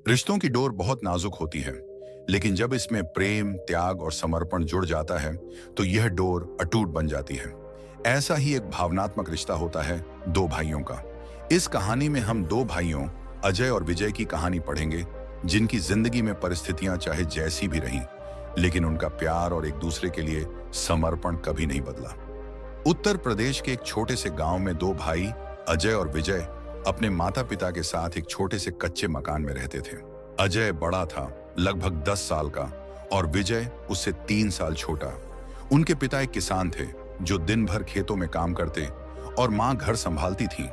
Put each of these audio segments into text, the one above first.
रिश्तों की डोर बहुत नाजुक होती है, लेकिन जब इसमें प्रेम, त्याग और समर्पण जुड़ जाता है, तो यह डोर अटूट बन जाती है। ऐसा ही एक भावनात्मक रिश्ता होता है दो भाइयों का। इस कहानी में हम दो भाइयों अजय और विजय की कहानी पढ़ेंगे, जिनकी जिंदगी में परिस्थितियां चाहे जैसी भी रहीं, लेकिन उनका प्यार और एक दूसरे के लिए समर्पण कभी नहीं बदला। उत्तर प्रदेश के एक छोटे से गांव में दो भाई अजय और विजय अपने माता पिता के साथ एक छोटे से कच्चे मकान में रहते थे। अजय बड़ा था, लगभग 10 साल का, और विजय उससे 3 साल छोटा। उनके पिता एक किसान थे जो दिन भर खेतों में काम करते और मां घर संभालती थी।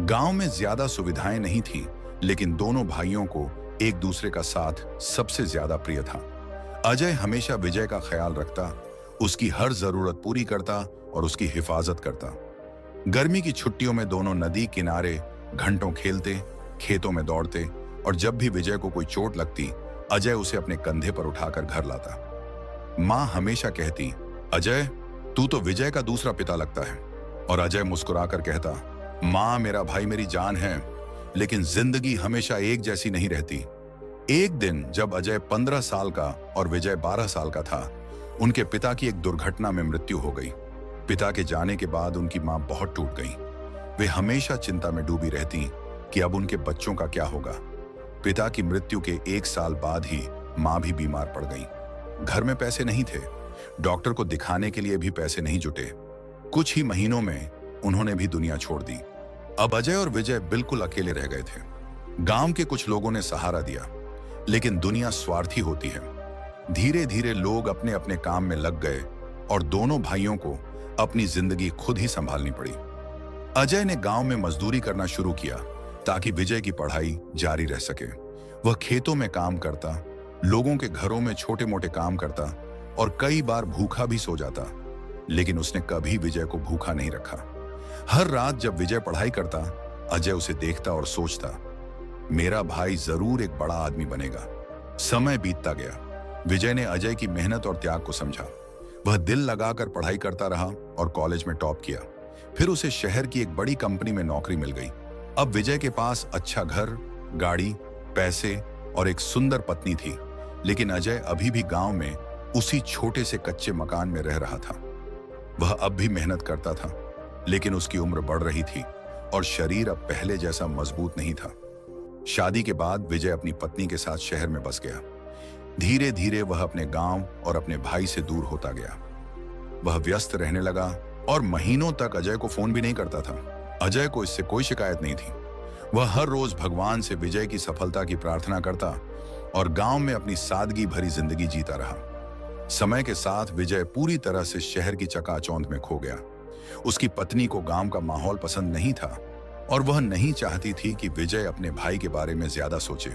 गांव में ज्यादा सुविधाएं नहीं थी, लेकिन दोनों भाइयों को एक दूसरे का साथ सबसे ज्यादा प्रिय था। अजय हमेशा विजय का ख्याल रखता, उसकी हर जरूरत पूरी करता और उसकी हिफाजत करता। गर्मी की छुट्टियों में दोनों नदी किनारे घंटों खेलते, खेतों में दौड़ते, और जब भी विजय को कोई चोट लगती, अजय उसे अपने कंधे पर उठाकर घर लाता। मां हमेशा कहती, अजय, तू तो विजय का दूसरा पिता लगता है। और अजय मुस्कुराकर कहता, मां, मेरा भाई मेरी जान है, लेकिन जिंदगी हमेशा एक जैसी नहीं रहती। एक दिन जब अजय 15 साल का और विजय 12 साल का था, उनके पिता की एक दुर्घटना में मृत्यु हो गई। पिता के जाने के बाद उनकी मां बहुत टूट गई। वे हमेशा चिंता में डूबी रहती कि अब उनके बच्चों का क्या होगा। पिता की मृत्यु के 1 साल बाद ही मां भी बीमार पड़ गई। घर में पैसे नहीं थे, डॉक्टर को दिखाने के लिए भी पैसे नहीं जुटे। कुछ ही महीनों में उन्होंने भी दुनिया छोड़ दी। अब अजय और विजय बिल्कुल अकेले रह गए थे। गांव के कुछ लोगों ने सहारा दिया, लेकिन दुनिया स्वार्थी होती है। धीरे धीरे लोग अपने अपने काम में लग गए और दोनों भाइयों को अपनी जिंदगी खुद ही संभालनी पड़ी। अजय ने गांव में मजदूरी करना शुरू किया ताकि विजय की पढ़ाई जारी रह सके। वह खेतों में काम करता, लोगों के घरों में छोटे मोटे काम करता और कई बार भूखा भी सो जाता, लेकिन उसने कभी विजय को भूखा नहीं रखा। हर रात जब विजय पढ़ाई करता, अजय उसे देखता और सोचता, मेरा भाई जरूर एक बड़ा आदमी बनेगा। समय बीतता गया। विजय ने अजय की मेहनत और त्याग को समझा। वह दिल लगाकर पढ़ाई करता रहा और कॉलेज में टॉप किया। फिर उसे शहर की एक बड़ी कंपनी में नौकरी मिल गई। अब विजय के पास अच्छा घर, गाड़ी, पैसे और एक सुंदर पत्नी थी, लेकिन अजय अभी भी गांव में उसी छोटे से कच्चे मकान में रह रहा था। वह अब भी मेहनत करता था, लेकिन उसकी उम्र बढ़ रही थी और शरीर अब पहले जैसा मजबूत नहीं था। शादी के बाद विजय अपनी पत्नी के साथ शहर में बस गया। धीरे धीरे वह अपने गांव और अपने भाई से दूर होता गया। वह व्यस्त रहने लगा और महीनों तक अजय को फोन भी नहीं करता था। अजय को इससे कोई शिकायत नहीं थी। वह हर रोज भगवान से विजय की सफलता की प्रार्थना करता और गांव में अपनी सादगी भरी जिंदगी जीता रहा। समय के साथ विजय पूरी तरह से शहर की चकाचौंध में खो गया। उसकी पत्नी को गांव का माहौल पसंद नहीं था और वह नहीं चाहती थी कि विजय अपने भाई के बारे में ज्यादा सोचे।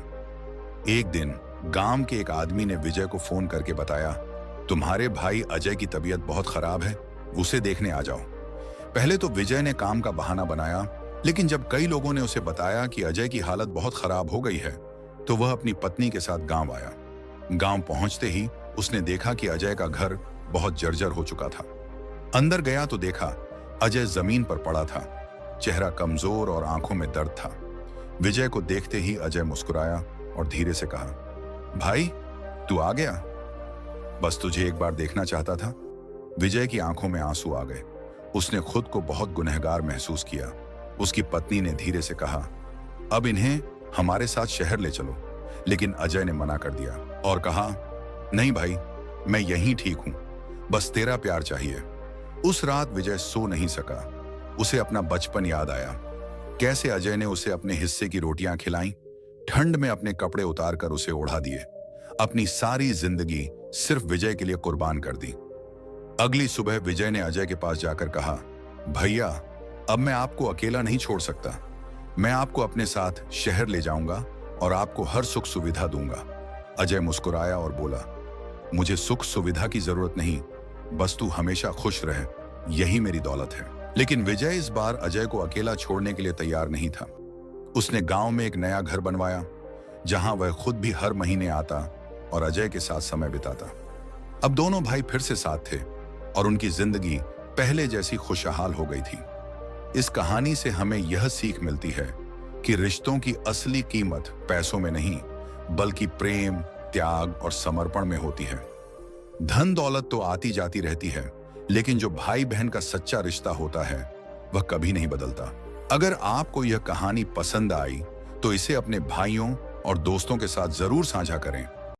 एक दिन गांव के एक आदमी ने विजय को फोन करके बताया, तुम्हारे भाई अजय की तबीयत बहुत खराब है, उसे देखने आ जाओ। पहले तो विजय ने काम का बहाना बनाया, लेकिन जब कई लोगों ने उसे बताया कि अजय की हालत बहुत खराब हो गई है, तो वह अपनी पत्नी के साथ गांव आया। गांव पहुंचते ही उसने देखा कि अजय का घर बहुत जर्जर हो चुका था। अंदर गया तो देखा अजय जमीन पर पड़ा था, चेहरा कमजोर और आंखों में दर्द था। विजय को देखते ही अजय मुस्कुराया और धीरे से कहा, भाई, तू आ गया? बस तुझे एक बार देखना चाहता था। विजय की आंखों में आंसू आ गए। उसने खुद को बहुत गुनहगार महसूस किया। उसकी पत्नी ने धीरे से कहा, अब इन्हें हमारे साथ शहर ले चलो। लेकिन अजय ने मना कर दिया और कहा, नहीं भाई, मैं यहीं ठीक हूं, बस तेरा प्यार चाहिए। उस रात विजय सो नहीं सका। उसे अपना बचपन याद आया, कैसे अजय ने उसे अपने हिस्से की रोटियां खिलाई, ठंड में अपने कपड़े उतार कर उसे ओढ़ा दिए, अपनी सारी जिंदगी सिर्फ विजय के लिए कुर्बान कर दी। अगली सुबह विजय ने अजय के पास जाकर कहा, भैया, अब मैं आपको अकेला नहीं छोड़ सकता। मैं आपको अपने साथ शहर ले जाऊंगा और आपको हर सुख सुविधा दूंगा। अजय मुस्कुराया और बोला, मुझे सुख सुविधा की जरूरत नहीं, बस तू हमेशा खुश रहे, यही मेरी दौलत है। लेकिन विजय इस बार अजय को अकेला छोड़ने के लिए तैयार नहीं था। उसने गांव में एक नया घर बनवाया, जहां वह खुद भी हर महीने आता और अजय के साथ समय बिताता। अब दोनों भाई फिर से साथ थे और उनकी जिंदगी पहले जैसी खुशहाल हो गई थी। इस कहानी से हमें यह सीख मिलती है कि रिश्तों की असली कीमत पैसों में नहीं, बल्कि प्रेम, त्याग और समर्पण में होती है। धन दौलत तो आती जाती रहती है, लेकिन जो भाई बहन का सच्चा रिश्ता होता है वह कभी नहीं बदलता। अगर आपको यह कहानी पसंद आई तो इसे अपने भाइयों और दोस्तों के साथ जरूर साझा करें।